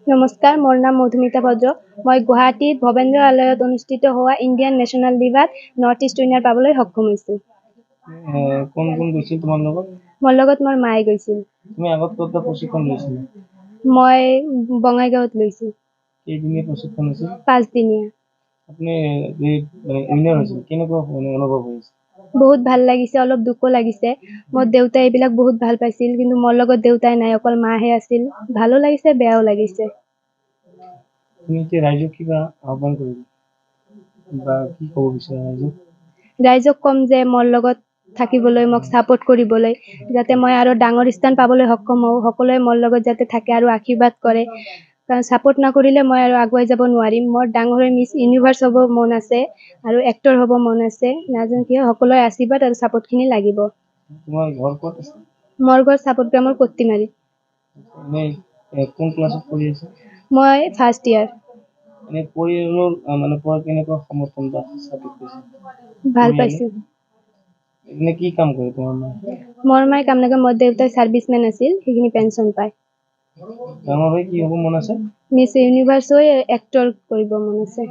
নমস্কাৰ, মোৰ নাম মধুমিতা ভদ্ৰ। মই গুৱাহাটীত ভৱেন্দ্ৰ আলয়ত অনুষ্ঠিত হোৱা ইণ্ডিয়ান নেশ্যনেল ডিভাত নৰ্থ ইষ্ট উইনাৰ পাবলৈ সক্ষম হৈছোঁ। কোন কোন গৈছিল তোমাৰ লগত? মোৰ লগত মোৰ মায়ে গৈছিল। তুমি আগত ক'ত প্ৰশিক্ষণ লৈছিলা? মই বঙাইগাঁৱত লৈছোঁ। কেইদিনীয়া প্ৰশিক্ষণ আছিল? 5 দিনীয়া। আপুনি উইনাৰ হৈছিল, কেনেকুৱা অনুভৱ হৈছে? বহুত ভাল লাগিছে, অলপ দুখো লাগিছে। মোৰ দেউতাই এইবিলাক বহুত ভাল পাইছিল, কিন্তু মোৰ লগত দেউতাই নাই, অকল মাহে আছিল। ভালো লাগিছে, বেয়াও লাগিছে। তুমি এতিয়া ৰাইজক কিবা আহ্বান কৰিবা বা কি ক'ব বিচাৰা ৰাইজক? ৰাইজক ক'ম যে মোৰ লগত থাকিবলৈ, মোক ছাপোৰ্ট কৰিবলৈ, যাতে মই আৰু ডাঙৰ স্থান পাবলৈ সক্ষম হওঁ। সকলোৱে মোৰ লগত যাতে থাকে আৰু আশীৰ্বাদ কৰে, কাৰণ ছাপোৰ্ট নকৰিলে মই আৰু আগুৱাই যাব নোৱাৰিম। মোৰ ডাঙৰ হৈ মিছ ইউনিভাৰ্ছ হ'ব মন আছে আৰু এক্টৰ হ'ব মন আছে। নাজানো কিয়, সকলোৰে আশীৰ্বাদ আৰু ছাপোৰ্টখিনি লাগিব। তোমাৰ ঘৰ ক'ত আছে? মোৰ ঘৰ ছাপোৰ্ট গ্ৰামৰ কত্তিমাৰী। কোন ক্লাছত পঢ়ি আছে? মই ফাৰ্ষ্ট ইয়াৰ। পৰিয়ালৰ পৰা কেনেকুৱা সমৰ্থন বা ছাপোৰ্ট পাইছে? ভাল পাইছোঁ। কি কাম কৰে তোমাৰ মায়ে? মোৰ মায়ে কাম নকৰে, মোৰ দেউতাই ছাৰ্ভিচমেন আছিল, সেইখিনি পেঞ্চন পায়। ডাঙৰ হৈ কি হ'ব মন আছে? মিছ ইউনিভাৰ্ছ হৈ এক্টৰ কৰিব মন আছে।